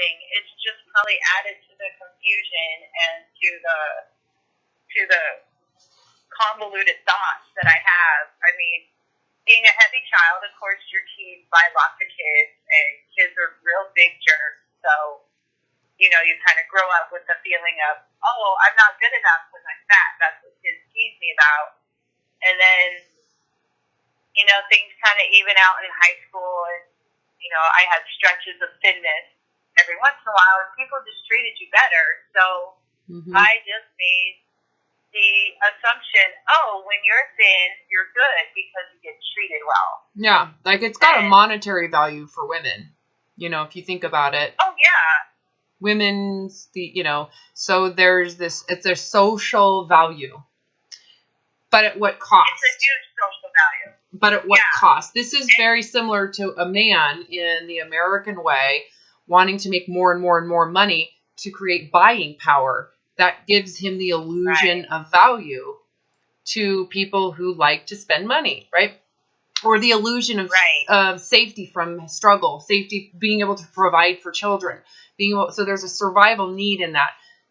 having, it's just probably added to the confusion and to the convoluted thoughts that I have. I mean, being a heavy child, of course, you're teased by lots of kids, and kids are real big jerks. So, you know, you kind of grow up with the feeling of, oh, I'm not good enough because I'm fat. That's what kids tease me about. And then, you know, things kind of even out in high school, and, you know, I had stretches of thinness every once in a while, and people just treated you better. So I just made the assumption, oh, when you're thin, you're good because you get treated well. Yeah, like it's got a monetary value for women, you know, if you think about it. Oh, yeah. Women's, so there's this, it's a social value. But at what cost? It's a huge social value. But at what cost? This is very similar to a man in the American way wanting to make more and more and more money to create buying power. That gives him the illusion of value to people who like to spend money, right? Or the illusion of safety from struggle, safety, being able to provide for children. So there's a survival need in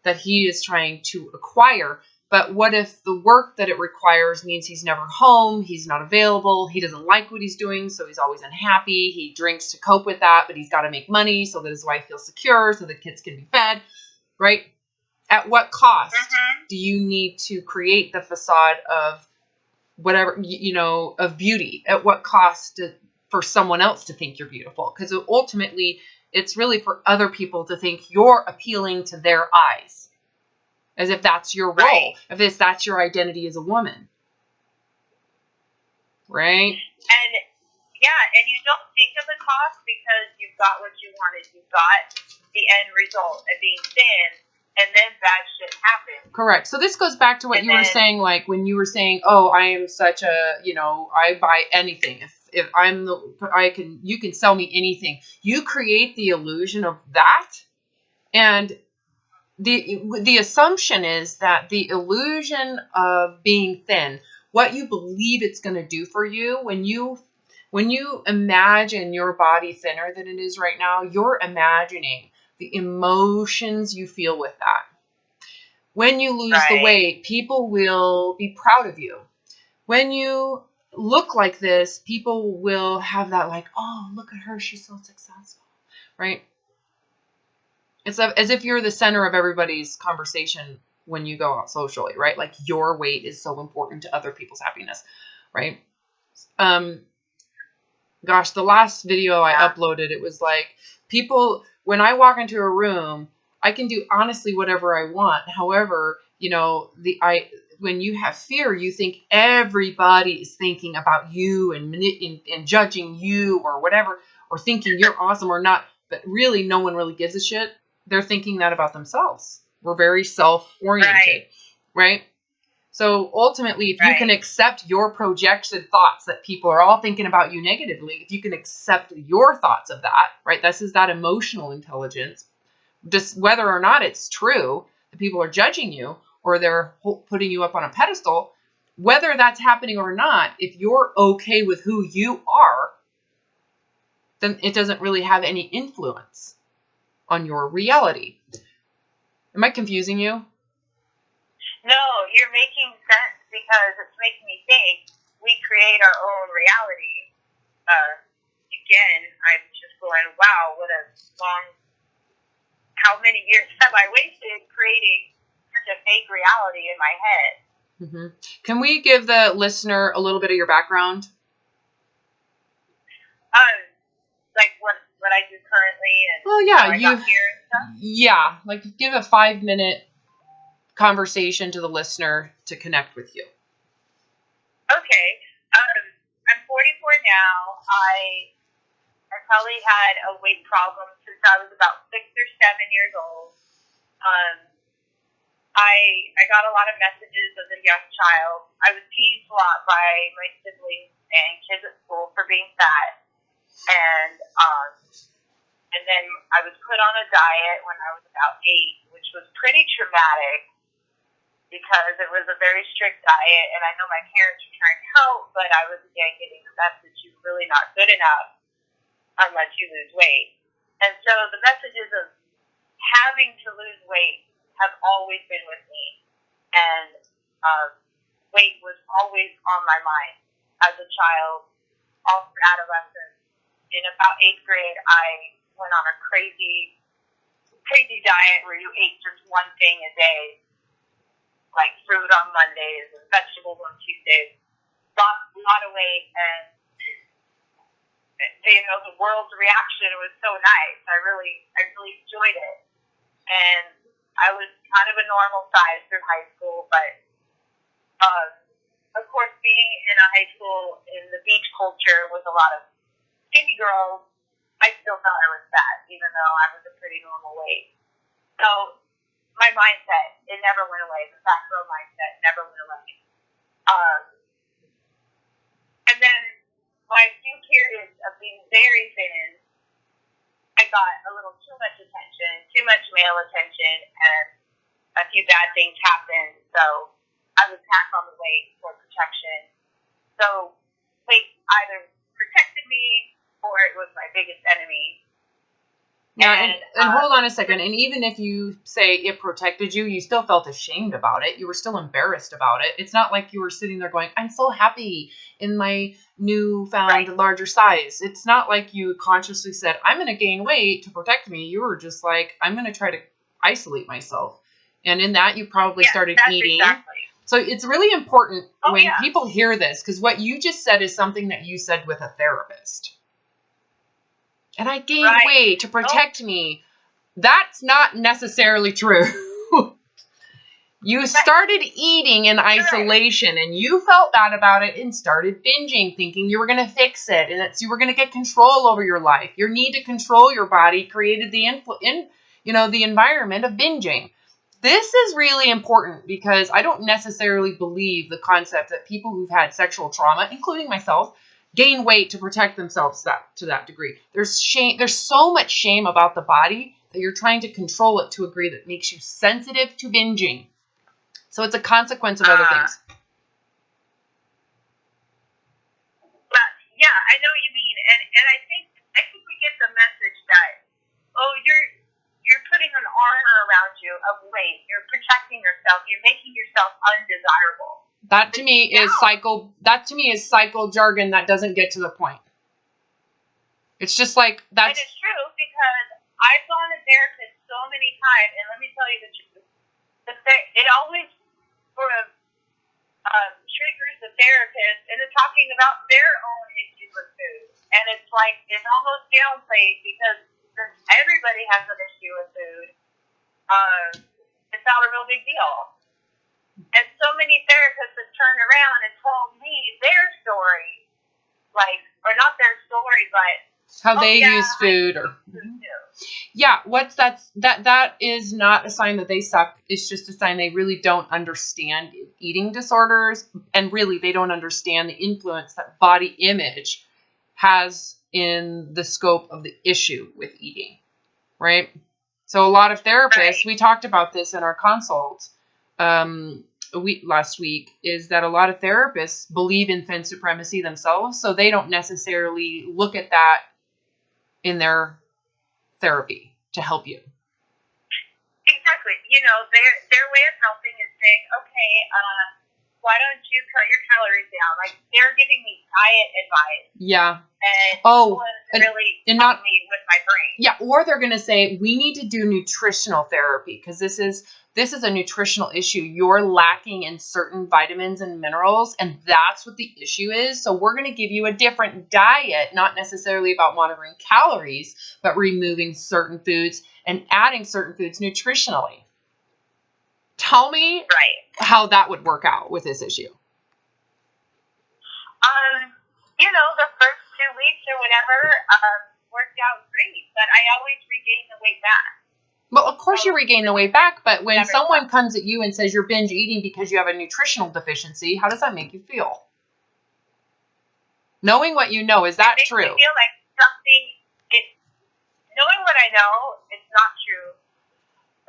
that he is trying to acquire. But what if the work that it requires means he's never home, he's not available, he doesn't like what he's doing, so he's always unhappy, he drinks to cope with that, but he's got to make money so that his wife feels secure, so the kids can be fed, right? At what cost do you need to create the facade of whatever, of beauty? At what cost for someone else to think you're beautiful? Because ultimately, it's really for other people to think you're appealing to their eyes. As if that's your role. If that's your identity as a woman. Right? And you don't think of the cost because you've got what you wanted. You've got the end result of being thin, and then bad shit happens. Correct. So this goes back to what you were saying, like when you were saying, oh, I am such a, I buy anything. If you can sell me anything. You create the illusion of that, and the assumption is that the illusion of being thin, what you believe it's going to do for you, when you imagine your body thinner than it is right now, you're imagining the emotions you feel with that. When you lose the weight, people will be proud of you. When you look like this, people will have that like, oh, look at her, she's so successful, right? It's as if you're the center of everybody's conversation when you go out socially, right? Like your weight is so important to other people's happiness, right? Gosh, the last video I uploaded, it was like people, when I walk into a room, I can do honestly whatever I want. However, when you have fear, you think everybody is thinking about you and judging you or whatever, or thinking you're awesome or not. But really, no one really gives a shit. They're thinking that about themselves. We're very self-oriented, right? So ultimately, if you can accept your projected thoughts that people are all thinking about you negatively, if you can accept your thoughts of that, right? This is that emotional intelligence. Just whether or not it's true that people are judging you or they're putting you up on a pedestal, whether that's happening or not, if you're okay with who you are, then it doesn't really have any influence on your reality. Am I confusing you? No, you're making sense because it's making me think we create our own reality. Again, I'm just going, wow, how many years have I wasted creating such a fake reality in my head? Mm-hmm. Can we give the listener a little bit of your background? Like what I do currently and how I got here and stuff? Yeah, like give a 5-minute conversation to the listener to connect with you. Okay. I'm 44 now. I probably had a weight problem since I was about 6 or 7 years old. I got a lot of messages as a young child. I was teased a lot by my siblings and kids at school for being fat. And then I was put on a diet when I was about 8, which was pretty traumatic because it was a very strict diet, and I know my parents were trying to help, but I was again getting the message you're really not good enough unless you lose weight. And so the messages of having to lose weight has always been with me. And weight was always on my mind as a child, all through adolescence. In about 8th grade, I went on a crazy diet where you ate just one thing a day, like fruit on Mondays and vegetables on Tuesdays. Lost a lot of weight, and the world's reaction was so nice. I really enjoyed it, and I was kind of a normal size through high school, but of course, being in a high school in the beach culture with a lot of skinny girls, I still thought I was fat, even though I was a pretty normal weight. So my mindset, it never went away. The fat girl mindset never went away. And then my few periods of being very thin, I got a little too much attention, too much male attention, and a few bad things happened. So I was packed on the weight for protection. So weight either protected me or it was my biggest enemy. Now, and hold on a second. And even if you say it protected you, you still felt ashamed about it. You were still embarrassed about it. It's not like you were sitting there going, I'm so happy in my newfound larger size. It's not like you consciously said, I'm going to gain weight to protect me. You were just like, I'm going to try to isolate myself. And in that, you probably started eating. Exactly. So it's really important when people hear this, because what you just said is something that you said with a therapist. And I gained weight to protect me. That's not necessarily true. You started eating in isolation and you felt bad about it and started binging, thinking you were going to fix it and that you were going to get control over your life. Your need to control your body created the the environment of binging. This is really important because I don't necessarily believe the concept that people who've had sexual trauma, including myself, gain weight to protect themselves to that degree. There's shame. There's so much shame about the body that you're trying to control it to a degree that makes you sensitive to binging. So it's a consequence of other things. Well, yeah, I know what you mean, and I think we get the message that you're putting an armor around you of weight. You're protecting yourself. You're making yourself undesirable. That to me is psycho jargon that doesn't get to the point. It's just like that's. And it's true because I've gone to therapists so many times, and let me tell you the truth. It always sort of triggers the therapist into talking about their own issues with food, and it's like it's almost downplayed because since everybody has an issue with food, it's not a real big deal. And so many therapists have turned around and told me their story, or not their story, but how they use food or. Yeah, that is not a sign that they suck. It's just a sign they really don't understand eating disorders, and really they don't understand the influence that body image has in the scope of the issue with eating, right? So a lot of therapists, we talked about this in our consult last week, is that a lot of therapists believe in thin supremacy themselves, so they don't necessarily look at that in their therapy to help you. Exactly. Their way of helping is saying, okay, why don't you cut your calories down? Like, they're giving me diet advice. Yeah. And really help me with my brain. Yeah, or they're going to say, we need to do nutritional therapy because this is a nutritional issue. You're lacking in certain vitamins and minerals, and that's what the issue is. So we're going to give you a different diet, not necessarily about monitoring calories, but removing certain foods and adding certain foods nutritionally. Tell me how that would work out with this issue. The first 2 weeks or whatever worked out great, but I always regained the weight back. Well, of course you regain the weight back, but when someone comes at you and says you're binge eating because you have a nutritional deficiency, how does that make you feel? Knowing what you know, is that true? It makes me feel like knowing what I know, it's not true,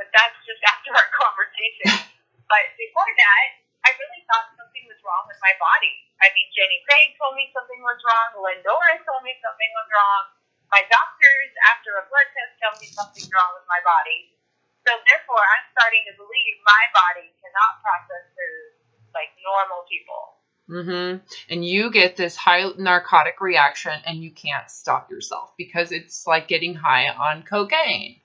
but that's just after our conversation. But before that, I really thought something was wrong with my body. I mean, Jenny Craig told me something was wrong. Lindora told me something was wrong. My doctors, after a blood test, tell me something's wrong with my body. So therefore, I'm starting to believe my body cannot process food like normal people. Mm-hmm. And you get this high narcotic reaction and you can't stop yourself because it's like getting high on cocaine.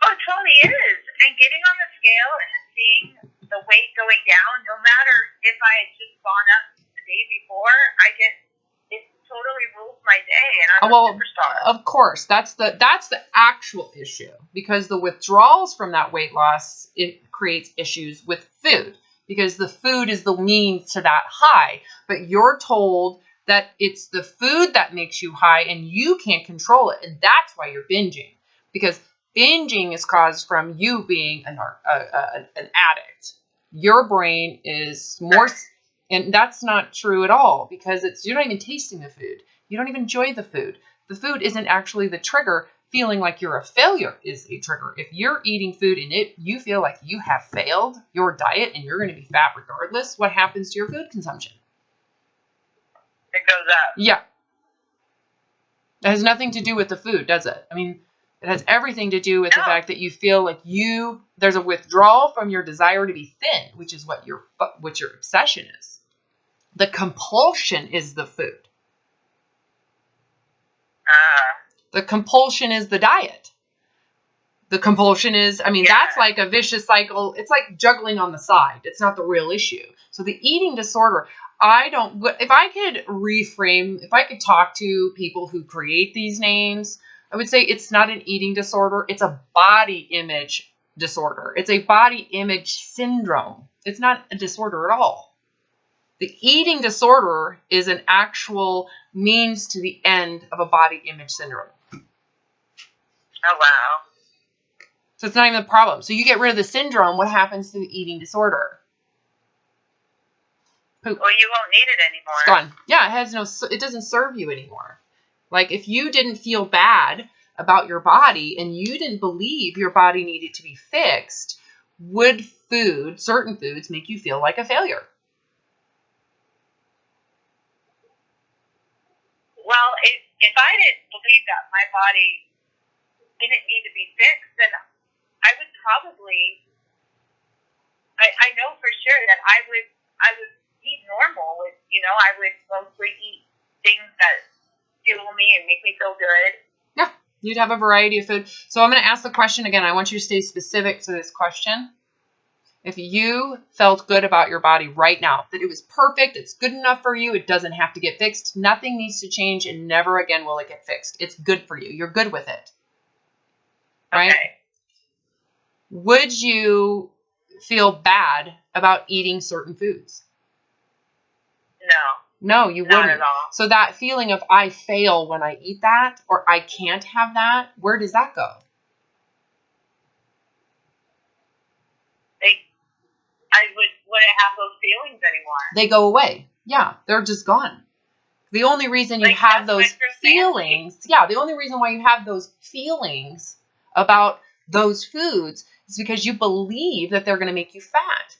Oh, it totally is. And getting on the scale and seeing the weight going down, no matter if I had just gone up the day before, it totally rules my day, and I'm a superstar. Of course, that's the actual issue, because the withdrawals from that weight loss, it creates issues with food, because the food is the means to that high. But you're told that it's the food that makes you high and you can't control it, and that's why you're binging, because binging is caused from you being an addict. Your brain is more, and that's not true at all, because you're not even tasting the food. You don't even enjoy the food. The food isn't actually the trigger. Feeling like you're a failure is a trigger. If you're eating food and you feel like you have failed your diet and you're going to be fat regardless, what happens to your food consumption? It goes up. Yeah. It has nothing to do with the food, does it? I mean, it has everything to do with the fact that you feel like there's a withdrawal from your desire to be thin, which is what your obsession is. The compulsion is the food. The compulsion is the diet. The compulsion is, that's like a vicious cycle. It's like juggling on the side. It's not the real issue. So the eating disorder, if I could talk to people who create these names, I would say it's not an eating disorder. It's a body image disorder. It's a body image syndrome. It's not a disorder at all. The eating disorder is an actual means to the end of a body image syndrome. Oh, wow. So it's not even a problem. So you get rid of the syndrome, what happens to the eating disorder? Poop. Well, you won't need it anymore. It's gone. Yeah, it doesn't serve you anymore. Like, if you didn't feel bad about your body and you didn't believe your body needed to be fixed, would certain foods make you feel like a failure? Well, if I didn't believe that my body didn't need to be fixed, then I would probably, I know for sure that I would eat normal. I would mostly eat things that fuel me and make me feel good. Yeah, you'd have a variety of food. So I'm going to ask the question again. I want you to stay specific to this question. If you felt good about your body right now, that it was perfect, it's good enough for you, it doesn't have to get fixed, nothing needs to change, and never again will it get fixed. It's good for you. You're good with it. Right? Okay. Would you feel bad about eating certain foods? No, you wouldn't. Not at all. So that feeling of I fail when I eat that, or I can't have that, where does that go? I wouldn't have those feelings anymore. They go away. Yeah, they're just gone. The only reason you have those feelings, the only reason why you have those feelings about those foods is because you believe that they're going to make you fat.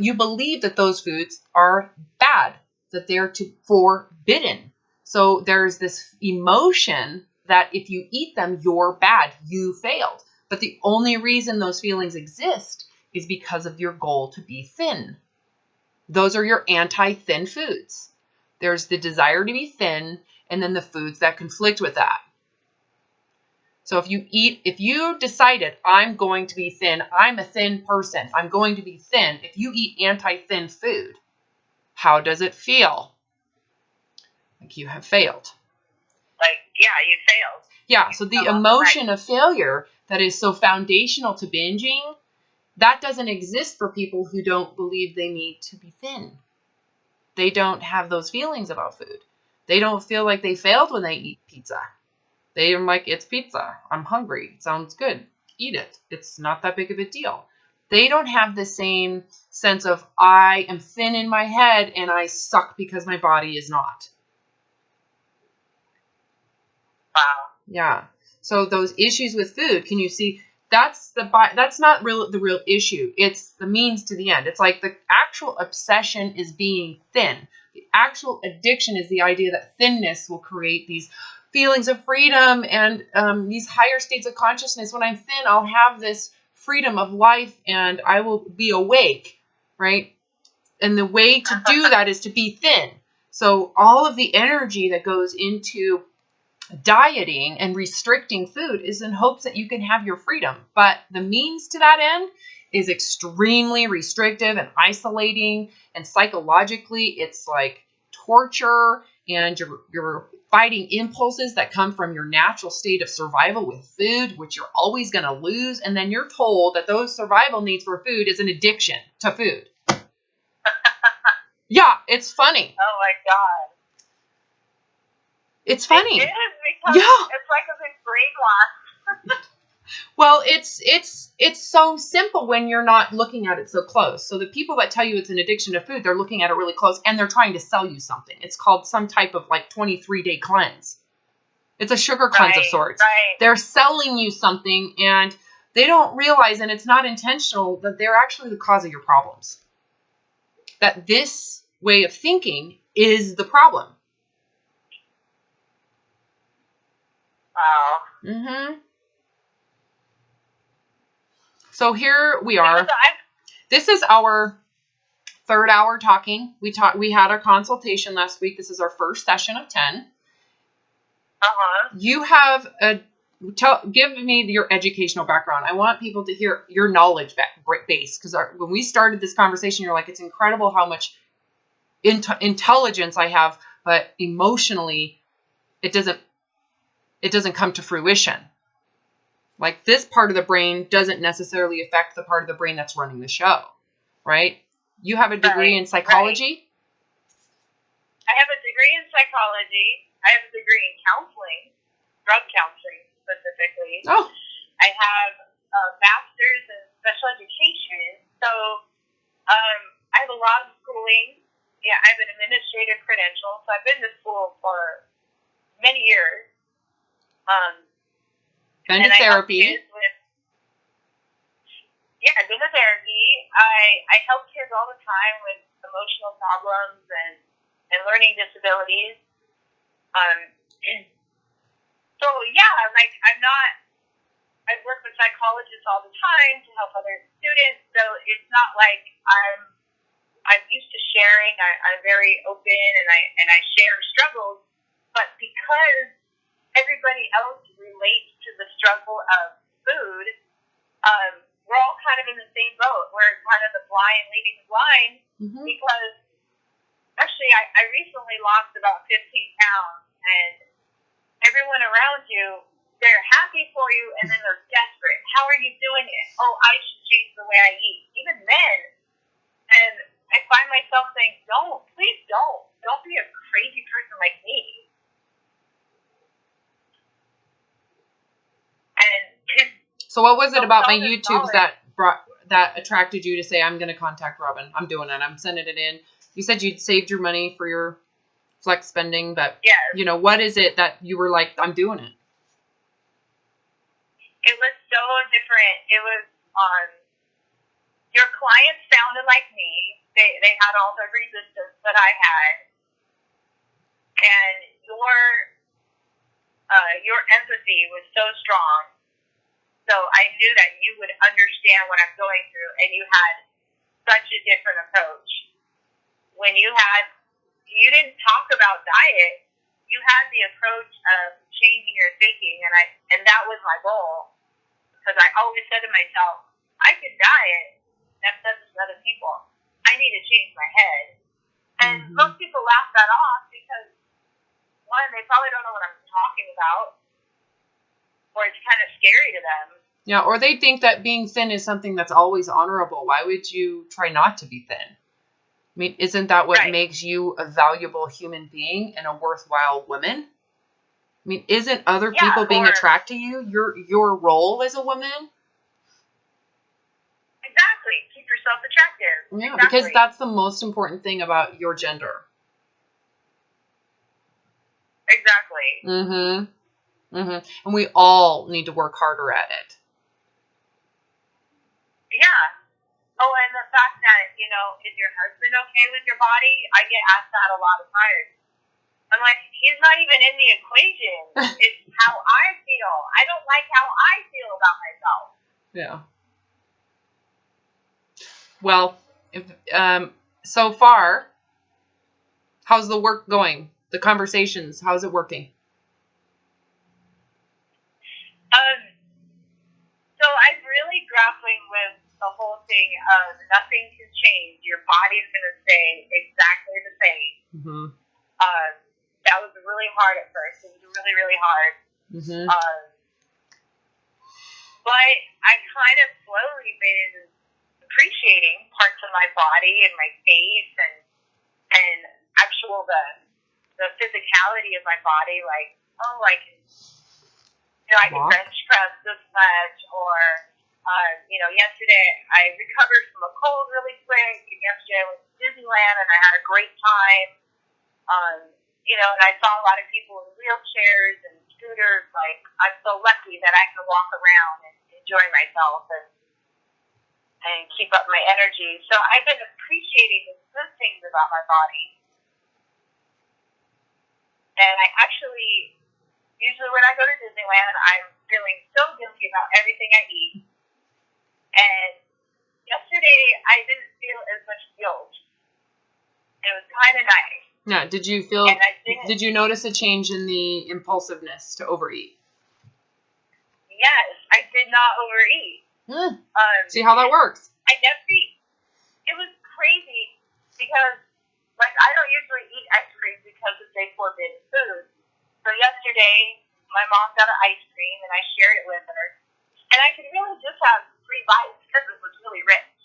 You believe that those foods are bad, that they're forbidden. So there's this emotion that if you eat them, you're bad, you failed. But the only reason those feelings exist is because of your goal to be thin. Those are your anti-thin foods. There's the desire to be thin, and then the foods that conflict with that. So if you decided, I'm going to be thin, I'm a thin person, I'm going to be thin, if you eat anti-thin food, how does it feel? Like you have failed. You failed. Yeah, so the emotion of failure that is so foundational to binging, that doesn't exist for people who don't believe they need to be thin. They don't have those feelings about food. They don't feel like they failed when they eat pizza. They're like, it's pizza. I'm hungry. It sounds good. Eat it. It's not that big of a deal. They don't have the same sense of, I am thin in my head and I suck because my body is not. Wow. Yeah. So those issues with food, can you see? That's not the real issue. It's the means to the end. It's like the actual obsession is being thin. The actual addiction is the idea that thinness will create these feelings of freedom and these higher states of consciousness. When I'm thin, I'll have this freedom of life and I will be awake, right? And the way to do that is to be thin. So all of the energy that goes into dieting and restricting food is in hopes that you can have your freedom. But the means to that end is extremely restrictive and isolating, and psychologically it's like torture, and you're fighting impulses that come from your natural state of survival with food, which you're always going to lose. And then you're told that those survival needs for food is an addiction to food. Yeah, it's funny. Oh my God. It's funny. It is, because Yeah. it's like a big brainwash. Well, it's so simple when you're not looking at it so close. So the people that tell you it's an addiction to food, they're looking at it really close and they're trying to sell you something. It's called some type of like 23-day cleanse. It's a sugar cleanse of sorts. Right. They're selling you something and they don't realize, and it's not intentional, that they're actually the cause of your problems. That this way of thinking is the problem. Wow. Mm-hmm. So here we are. This is our third hour talking. We had our consultation last week. This is our first session of 10. You have give me your educational background. I want people to hear your knowledge base, because when we started this conversation, you're like, it's incredible how much intelligence I have, but emotionally, it doesn't come to fruition. Like, this part of the brain doesn't necessarily affect the part of the brain that's running the show, right? You have a degree in psychology? I have a degree in psychology. I have a degree in counseling, drug counseling specifically. Oh. I have a master's in special education. So I have a lot of schooling. Yeah, I have an administrative credential. So I've been to school for many years. Been to therapy. I've been to therapy. I help kids all the time with emotional problems and learning disabilities. So yeah, like I work with psychologists all the time to help other students. So it's not like I'm used to sharing. I'm very open and I share struggles, but because everybody else relates to the struggle of food, we're all kind of in the same boat. We're kind of the blind leading the blind, because actually I recently lost about 15 pounds, and everyone around you, they're happy for you, and then they're desperate. How are you doing it? Oh, I should change the way I eat. Even men. And I find myself saying, please don't. Don't be a crazy person like me. So what was it about my YouTubes that attracted you to say, I'm going to contact Robin? I'm doing it. I'm sending it in. You said you'd saved your money for your flex spending, but what is it that you were like, I'm doing it? It was so different. It was your clients sounded like me. They had all the resistance that I had, and your empathy was so strong. So I knew that you would understand what I'm going through, and you had such a different approach. When you didn't talk about diet, you had the approach of changing your thinking, and that was my goal, because I always said to myself, I can diet, that doesn't other people. I need to change my head. And most people laugh that off because, one, they probably don't know what I'm talking about, or it's kind of scary to them. Yeah, or they think that being thin is something that's always honorable. Why would you try not to be thin? I mean, isn't that what makes you a valuable human being and a worthwhile woman? I mean, isn't other people being attracted to you your role as a woman? Exactly. Keep yourself attractive. Yeah, because that's the most important thing about your gender. Exactly. And we all need to work harder at it. Yeah. Oh, and the fact that, is your husband okay with your body? I get asked that a lot of times. I'm like, he's not even in the equation. It's how I feel. I don't like how I feel about myself. Yeah. Well, so far, how's the work going? The conversations, how's it working? So I'm really grappling with the whole thing of nothing can change. Your body's going to stay exactly the same. Mm-hmm. That was really hard at first. It was really, really hard. Mm-hmm. But I kind of slowly been appreciating parts of my body and my face and actual the physicality of my body. Like, I can I can bench press this much, or yesterday I recovered from a cold really quick. And yesterday I went to Disneyland and I had a great time. And I saw a lot of people in wheelchairs and scooters. Like, I'm so lucky that I can walk around and enjoy myself and keep up my energy. So I've been appreciating the good things about my body. And I actually, usually when I go to Disneyland, I'm feeling so guilty about everything I eat. And yesterday, I didn't feel as much guilt. It was kind of nice. Yeah, did you notice a change in the impulsiveness to overeat? Yes, I did not overeat. See how that works? I never eat. It was crazy because, I don't usually eat ice cream because it's a forbidden food. So yesterday, my mom got an ice cream and I shared it with her. And I could really just have 3 bites because it was really rich.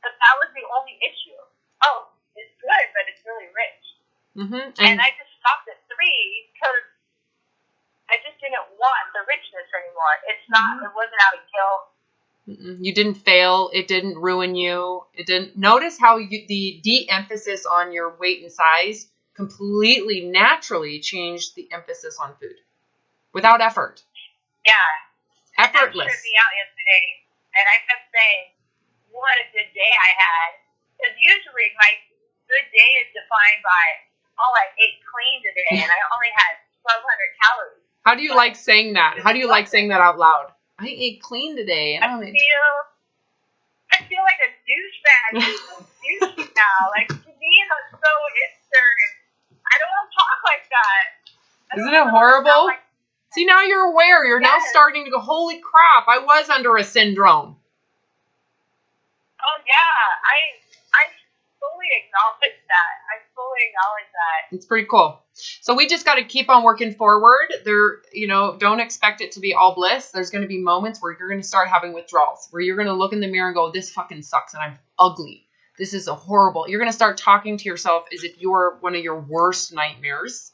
But that was the only issue. Oh, it's good, but it's really rich. Mm-hmm. And I just stopped at 3 because I just didn't want the richness anymore. It's not, It wasn't out of guilt. You didn't fail. It didn't ruin you. It didn't. Notice how the de-emphasis on your weight and size completely naturally changed the emphasis on food without effort. Yeah. Effortless. That tripped me out yesterday. And I kept saying, what a good day I had. Because usually my good day is defined by, I ate clean today and I only had 1,200 calories. How do you like saying that? How do you like saying that out loud? I ate clean today. I feel like a douchebag. I'm so douchey now. Like, to me, that's so hipster. I don't want to talk like that. Isn't it horrible? See, now you're aware. You're now starting to go, holy crap, I was under a syndrome. Oh, yeah. I fully acknowledge that. I fully acknowledge that. It's pretty cool. So we just got to keep on working forward. Don't expect it to be all bliss. There's going to be moments where you're going to start having withdrawals, where you're going to look in the mirror and go, this fucking sucks and I'm ugly. This is a horrible. You're going to start talking to yourself as if you're one of your worst nightmares,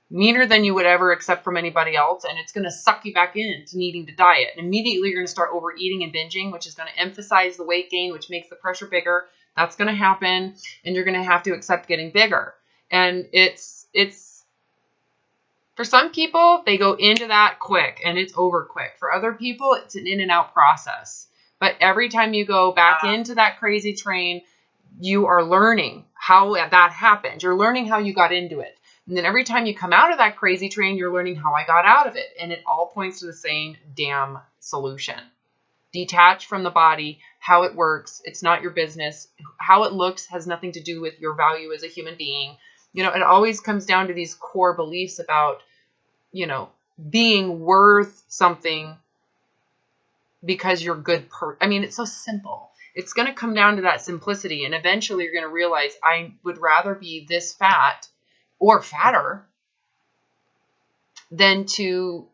meaner than you would ever accept from anybody else. And it's going to suck you back into needing to diet. And immediately you're going to start overeating and binging, which is going to emphasize the weight gain, which makes the pressure bigger. That's going to happen. And you're going to have to accept getting bigger. And it's for some people, they go into that quick and it's over quick. For other people, it's an in and out process. But every time you go back into that crazy train, you are learning how that happened. You're learning how you got into it. And then every time you come out of that crazy train, you're learning how I got out of it. And it all points to the same damn solution. Detach from the body, how it works. It's not your business. How it looks has nothing to do with your value as a human being. It always comes down to these core beliefs about, being worth something because you're good. It's so simple. It's going to come down to that simplicity. And eventually you're going to realize I would rather be this fat or fatter than to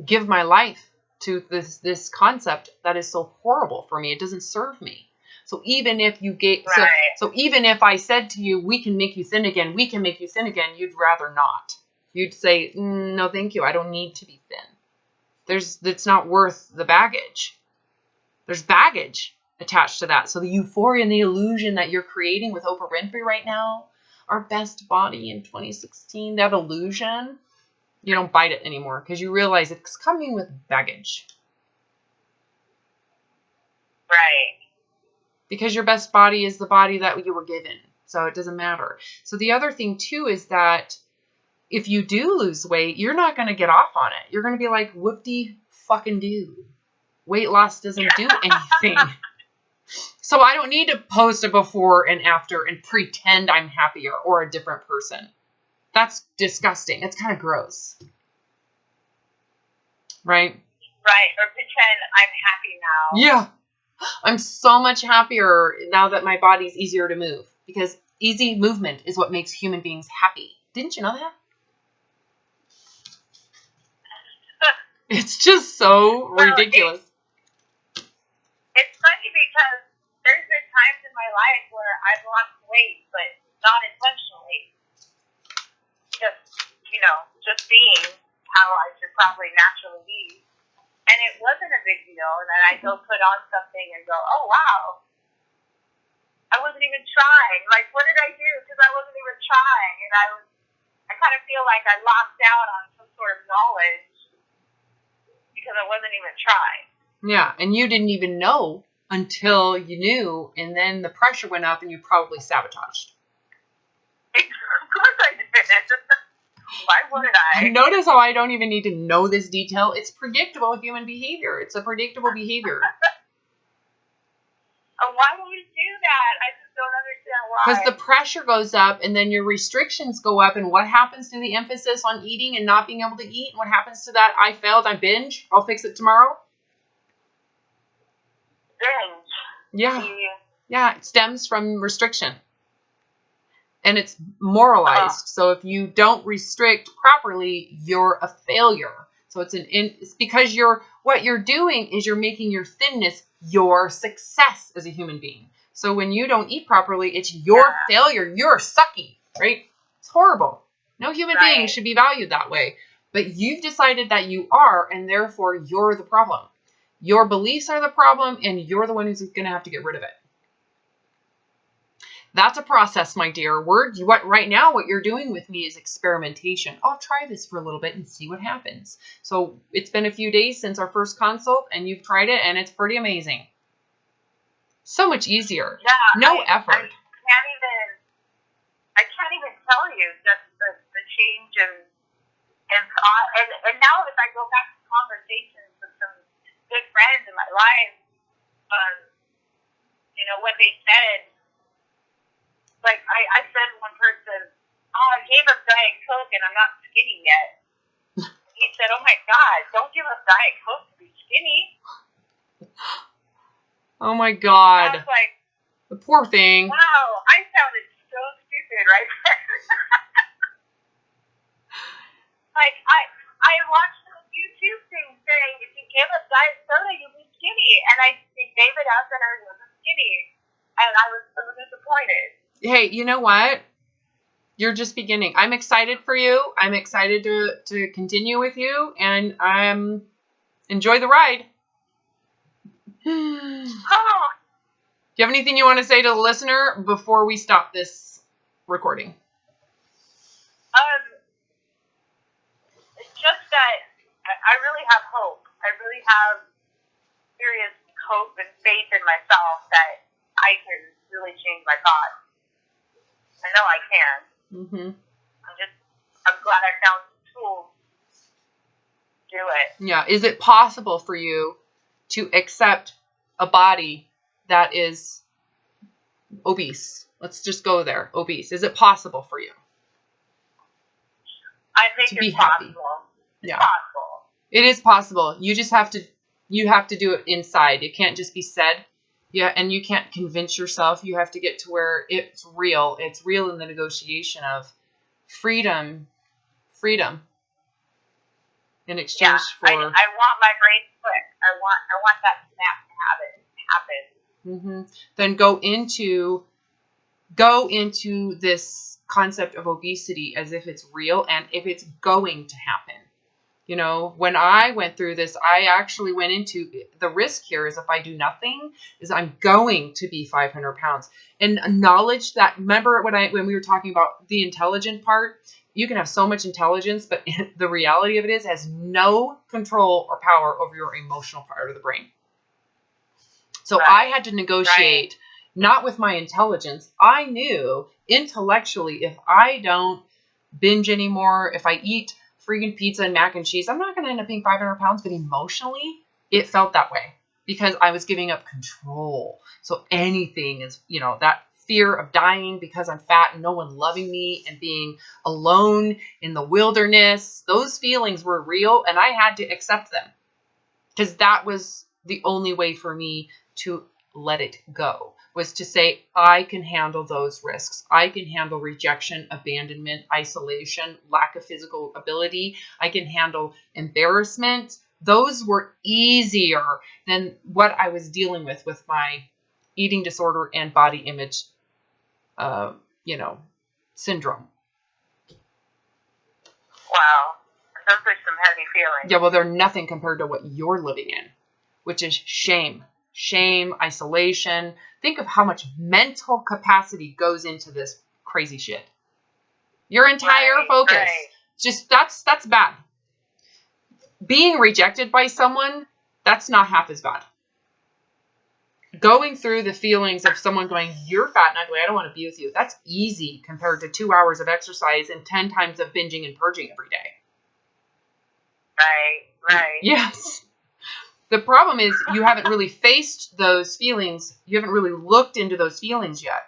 give my life to this concept that is so horrible for me. It doesn't serve me. So even if you get, so even if I said to you, we can make you thin again, you'd rather not. You'd say, no, thank you. I don't need to be thin. It's not worth the baggage. There's baggage attached to that. So the euphoria and the illusion that you're creating with Oprah Winfrey right now, our best body in 2016, that illusion, you don't bite it anymore because you realize it's coming with baggage. Right. because your best body is the body that you were given. So it doesn't matter. So the other thing too is that if you do lose weight, you're not going to get off on it. You're going to be like, whoop-de fucking do. Weight loss doesn't do anything. So I don't need to post a before and after and pretend I'm happier or a different person. That's disgusting. It's kind of gross. Right? Right. Or pretend I'm happy now. Yeah. I'm so much happier now that my body's easier to move, because easy movement is what makes human beings happy. Didn't you know that? It's just so ridiculous. It's funny because there's been times in my life where I've lost weight, but not intentionally. Just being how I should probably naturally be. And it wasn't a big deal. And then I go put on something and go, oh, wow. I wasn't even trying. Like, what did I do? Because I wasn't even trying. And I kind of feel like I lost out on some sort of knowledge because I wasn't even trying. Yeah, and you didn't even know until you knew, and then the pressure went up and you probably sabotaged. Of course I did. Why wouldn't I? Notice how I don't even need to know this detail. It's predictable human behavior. It's a predictable behavior. Why do you do that? I just don't understand why. Because the pressure goes up and then your restrictions go up, and what happens to the emphasis on eating and not being able to eat? What happens to that I failed, I binge, I'll fix it tomorrow? Binge. Yeah. Yeah, it stems from restriction. And it's moralized. So if you don't restrict properly, you're a failure. So it's because what you're doing is you're making your thinness your success as a human being. So when you don't eat properly, it's your failure. You're sucky, right? It's horrible. No human being should be valued that way. But you've decided that you are, and therefore you're the problem. Your beliefs are the problem, and you're the one who's going to have to get rid of it. That's a process, my dear. Right now, what you're doing with me is experimentation. I'll try this for a little bit and see what happens. So it's been a few days since our first consult, and you've tried it, and it's pretty amazing. So much easier. Yeah, no effort. I can't even tell you just the change in thought. And now as I go back to conversations with some good friends in my life, what they said. Like, I said to one person, I gave up Diet Coke and I'm not skinny yet. He said, oh my God, don't give up Diet Coke to be skinny. Oh my God. I was like, the poor thing. Wow, I sounded so stupid right there. Like, I watched those YouTube things saying, if you give up Diet Soda, you'll be skinny. And I gave it up and I wasn't skinny. And I was so disappointed. Hey, you know what? You're just beginning. I'm excited for you. I'm excited to continue with you, and enjoy the ride. Do you have anything you want to say to the listener before we stop this recording? Just that I really have hope. I really have serious hope and faith in myself that I can really change my thoughts. I know I can. Mm-hmm. I'm glad I found some tools to do it. Yeah. Is it possible for you to accept a body that is obese? Let's just go there. Obese. Is it possible for you? I think it's possible. It's possible. It is possible. You just have to do it inside. It can't just be said. Yeah, and you can't convince yourself. You have to get to where it's real. It's real in the negotiation of freedom in exchange for. I want my brain to click. I want that snap to happen. Then go into this concept of obesity as if it's real and if it's going to happen. You know, when I went through this, I actually went into the risk here is if I do nothing, is I'm going to be 500 pounds. And knowledge that, remember when we were talking about the intelligent part, you can have so much intelligence, but the reality of it has no control or power over your emotional part of the brain. So I had to negotiate not with my intelligence. I knew intellectually, if I don't binge anymore, if I eat freaking pizza and mac and cheese, I'm not going to end up being 500 pounds. But emotionally, it felt that way because I was giving up control. So anything is, that fear of dying because I'm fat and no one loving me and being alone in the wilderness, those feelings were real and I had to accept them because that was the only way for me to let it go, was to say, I can handle those risks. I can handle rejection, abandonment, isolation, lack of physical ability. I can handle embarrassment. Those were easier than what I was dealing with my eating disorder and body image, syndrome. Wow. Those are some heavy feelings. Yeah, well, they're nothing compared to what you're living in, which is shame, isolation. Think of how much mental capacity goes into this crazy shit. Your entire focus. Just that's bad. Being rejected by someone, that's not half as bad. Going through the feelings of someone going, you're fat and ugly, I don't want to be with you. That's easy compared to 2 hours of exercise and 10 times of binging and purging every day. Right. Yes. The problem is you haven't really faced those feelings. You haven't really looked into those feelings yet.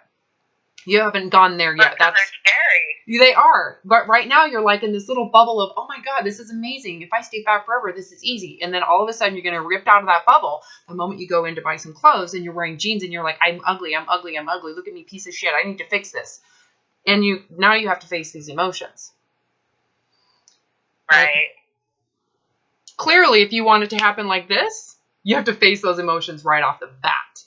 You haven't gone there yet. They're scary. They are. But right now you're like in this little bubble of, oh my God, this is amazing. If I stay fat forever, this is easy. And then all of a sudden you're going to rip out of that bubble the moment you go in to buy some clothes and you're wearing jeans and you're like, I'm ugly. Look at me, piece of shit. I need to fix this. And now you have to face these emotions. Right. Clearly, if you want it to happen like this, you have to face those emotions right off the bat.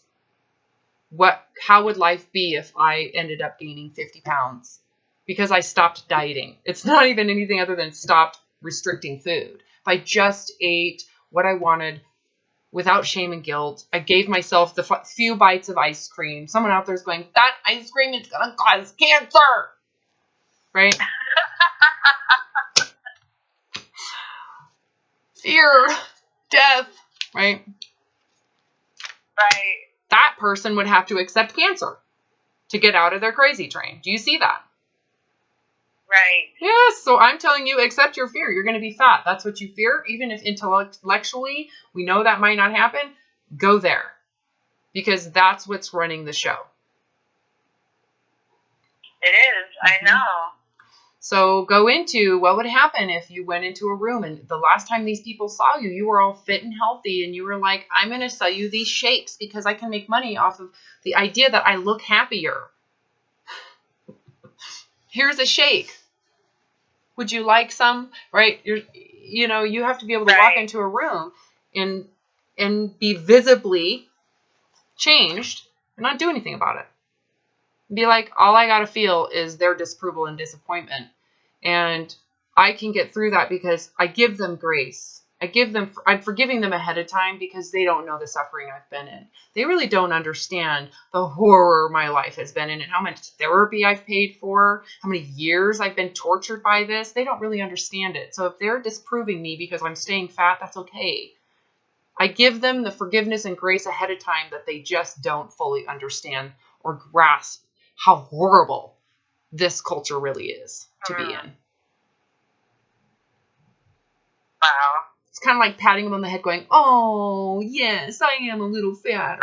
How would life be if I ended up gaining 50 pounds? Because I stopped dieting. It's not even anything other than stopped restricting food. If I just ate what I wanted without shame and guilt, I gave myself the few bites of ice cream. Someone out there is going, that ice cream is going to cause cancer. Right? Fear, death, right? Right. That person would have to accept cancer to get out of their crazy train. Do you see that? Right. Yes. So I'm telling you, accept your fear. You're going to be fat. That's what you fear. Even if intellectually we know that might not happen, go there. Because that's what's running the show. It is. I know. So go into what would happen if you went into a room and the last time these people saw you, you were all fit and healthy and you were like, I'm going to sell you these shakes because I can make money off of the idea that I look happier. Here's a shake. Would you like some? Right? You have to be able to walk into a room and be visibly changed and not do anything about it. Be like, all I got to feel is their disapproval and disappointment. And I can get through that because I give them grace. I'm forgiving them ahead of time because they don't know the suffering I've been in. They really don't understand the horror my life has been in and how much therapy I've paid for, how many years I've been tortured by this. They don't really understand it. So if they're disproving me because I'm staying fat, that's okay. I give them the forgiveness and grace ahead of time that they just don't fully understand or grasp how horrible this culture really is to be in. Wow. It's kind of like patting them on the head going, oh, yes, I am a little fatter.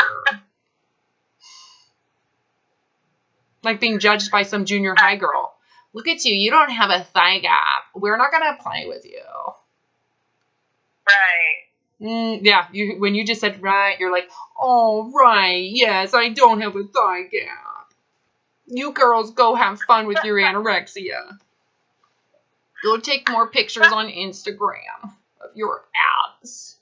Like being judged by some junior high girl. Look at you. You don't have a thigh gap. We're not going to play with you. Right. Yeah. When you just said right, you're like, oh, right. Yes, I don't have a thigh gap. You girls go have fun with your anorexia. Go take more pictures on Instagram of your abs.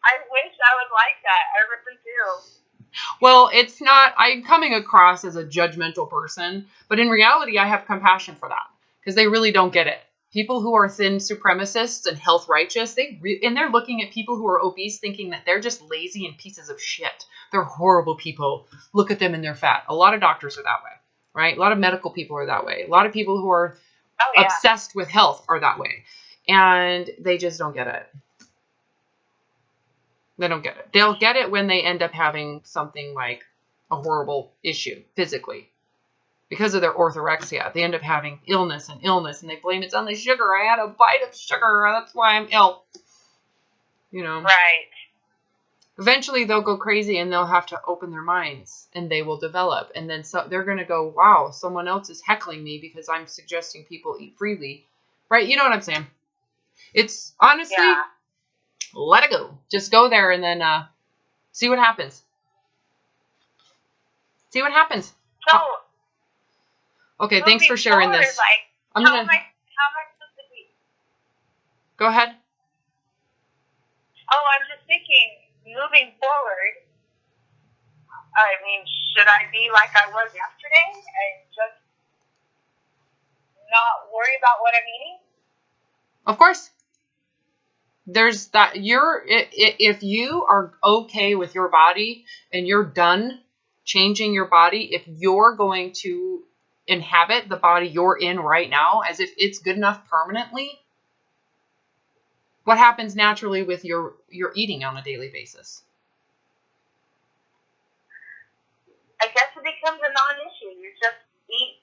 I wish I would like that. I really do. Well, it's not, I'm coming across as a judgmental person, but in reality, I have compassion for that because they really don't get it. People who are thin supremacists and health righteous, and they're looking at people who are obese thinking that they're just lazy and pieces of shit. They're horrible people. Look at them and they're fat. A lot of doctors are that way, right? A lot of medical people are that way. A lot of people who are obsessed with health are that way. And they just don't get it. They don't get it. They'll get it when they end up having something like a horrible issue physically. Because of their orthorexia, they end up having illness, and they blame it's on the sugar. I had a bite of sugar, that's why I'm ill. You know. Right. Eventually they'll go crazy and they'll have to open their minds and they will develop. And then so they're going to go, wow, someone else is heckling me because I'm suggesting people eat freely. Right? You know what I'm saying? It's honestly, let it go. Just go there and then see what happens. See what happens. So, okay, thanks for sharing forward, this. Like, how am I supposed to be? Go ahead. Oh, I'm just thinking, moving forward, I mean, should I be like I was yesterday and just not worry about what I'm eating? Of course. There's that. If you are okay with your body and you're done changing your body, if you're going to inhabit the body you're in right now as if it's good enough permanently, what happens naturally with your eating on a daily basis? I guess it becomes a non-issue. You just eat.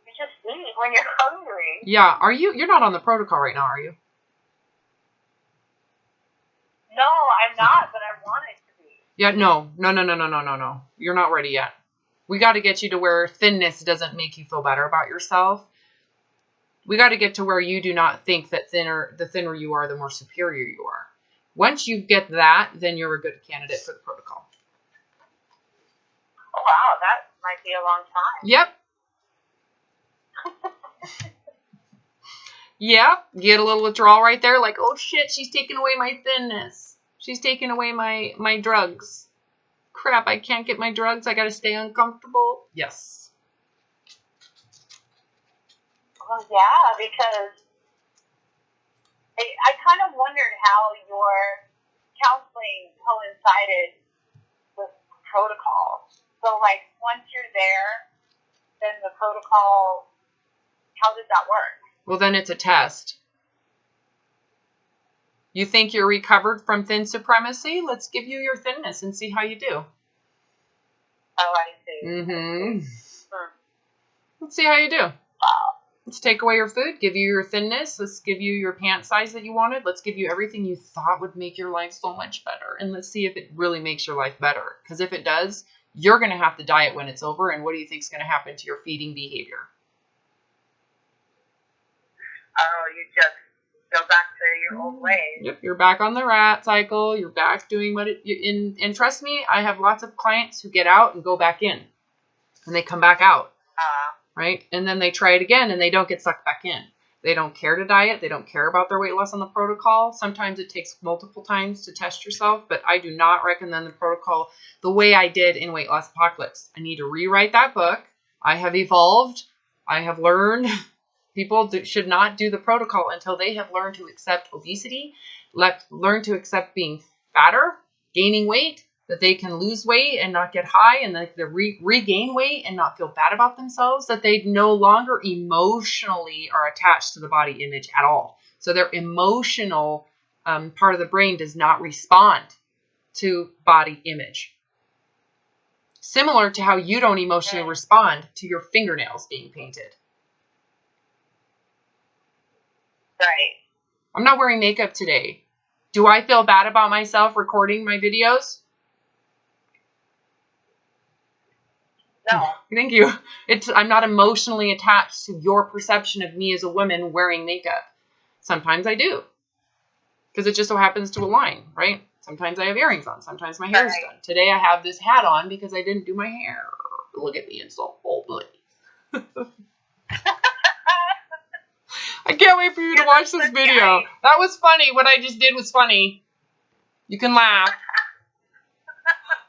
You just eat when you're hungry. Yeah. You're not on the protocol right now, are you? No, I'm not, but I want it to be. Yeah. No. You're not ready yet. We got to get you to where thinness doesn't make you feel better about yourself. We got to get to where you do not think that the thinner you are, the more superior you are. Once you get that, then you're a good candidate for the protocol. Oh, wow, that might be a long time. Yep. Yep. Get a little withdrawal right there. Like, oh shit, she's taking away my thinness. She's taking away my drugs. Crap, I can't get my drugs. I got to stay uncomfortable. Yes. Well, yeah, because I kind of wondered how your counseling coincided with protocol. So, like, once you're there, then the protocol, how does that work? Well, then it's a test. You think you're recovered from thin supremacy? Let's give you your thinness and see how you do. Oh, I see. Mm-hmm. Let's see how you do. Wow. Let's take away your food, give you your thinness. Let's give you your pant size that you wanted. Let's give you everything you thought would make your life so much better. And let's see if it really makes your life better. Because if it does, you're going to have to diet when it's over. And what do you think is going to happen to your feeding behavior? Oh, you just go back to your old ways. Yep, you're back on the rat cycle. You're back doing what and trust me, I have lots of clients who get out and go back in. And they come back out. Right? And then they try it again and they don't get sucked back in. They don't care to diet. They don't care about their weight loss on the protocol. Sometimes it takes multiple times to test yourself, but I do not recommend the protocol the way I did in Weight Loss Apocalypse. I need to rewrite that book. I have evolved. I have learned. People should not do the protocol until they have learned to accept obesity, learn to accept being fatter, gaining weight, that they can lose weight and not get high, and that they regain weight and not feel bad about themselves, that they no longer emotionally are attached to the body image at all. So their emotional part of the brain does not respond to body image. Similar to how you don't emotionally respond to your fingernails being painted. Right. I'm not wearing makeup today. Do I feel bad about myself recording my videos? No. Thank you. I'm not emotionally attached to your perception of me as a woman wearing makeup. Sometimes I do. Because it just so happens to align, right? Sometimes I have earrings on. Sometimes my hair is done. Today I have this hat on because I didn't do my hair. Look at me, it's so ugly. I can't wait for you to watch this video. That was funny. What I just did was funny. You can laugh.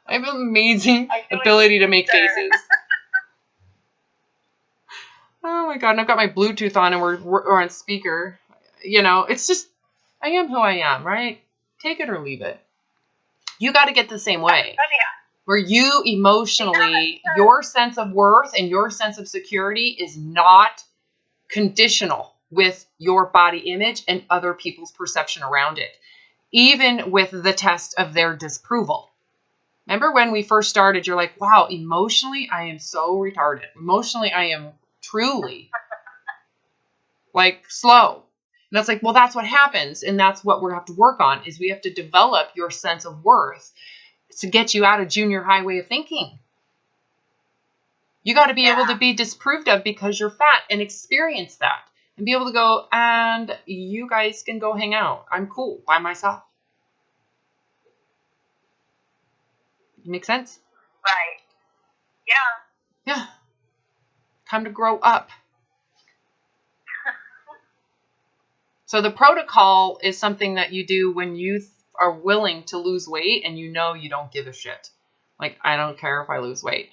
I have an amazing ability to make faces. Oh my God. And I've got my Bluetooth on and we're on speaker. You know, it's just, I am who I am, right? Take it or leave it. You got to get the same way. Where you emotionally, your sense of worth and your sense of security is not conditional with your body image and other people's perception around it. even with the test of their disapproval. Remember when we first started, you're like, wow, emotionally, I am so retarded. Emotionally, I am truly like slow. And that's like, well, that's what happens. And that's what we have to work on is we have to develop your sense of worth to get you out of junior high way of thinking. You got to be able to be disapproved of because you're fat and experience that and be able to go, and you guys can go hang out. I'm cool by myself. Make sense? Right. Yeah. Yeah. Time to grow up. So the protocol is something that you do when you are willing to lose weight and you know you don't give a shit. Like, I don't care if I lose weight.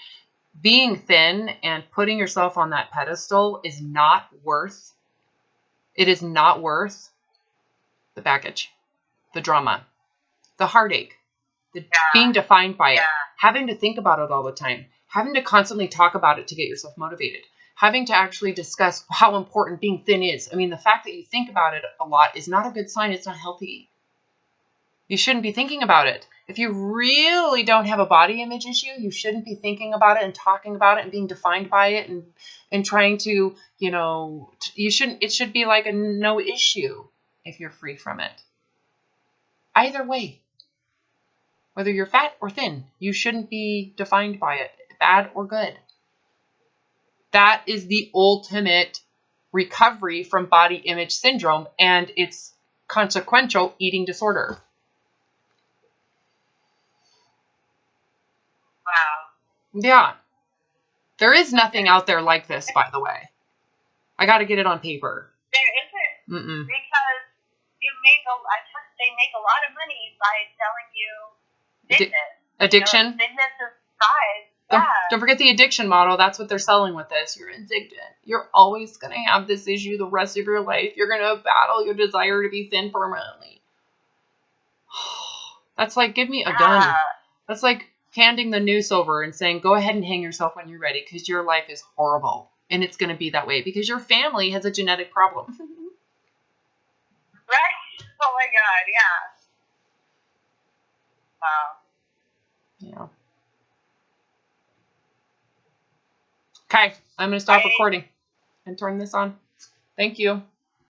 Being thin and putting yourself on that pedestal is not worth, it is not worth the baggage, the drama, the heartache, the being defined by it, having to think about it all the time, having to constantly talk about it to get yourself motivated, having to actually discuss how important being thin is. I mean, the fact that you think about it a lot is not a good sign. It's not healthy. You shouldn't be thinking about it. If you really don't have a body image issue, you shouldn't be thinking about it and talking about it and being defined by it and trying to, you know, you shouldn't, it should be like a no issue if you're free from it. Either way, whether you're fat or thin, you shouldn't be defined by it, bad or good. That is the ultimate recovery from body image syndrome and its consequential eating disorder. Wow. Yeah. There is nothing out there like this, by the way. I got to get it on paper. There isn't. Because they make a lot of money by selling you thinness. Addiction? You know, thinness is size. Don't forget the addiction model. That's what they're selling with this. You're addicted. You're always going to have this issue the rest of your life. You're going to battle your desire to be thin permanently. That's like, give me a gun. That's like handing the noose over and saying, go ahead and hang yourself when you're ready because your life is horrible. And it's going to be that way because your family has a genetic problem. Right? Oh my God, yeah. Wow. Yeah. Okay, I'm going to stop recording and turn this on. Thank you.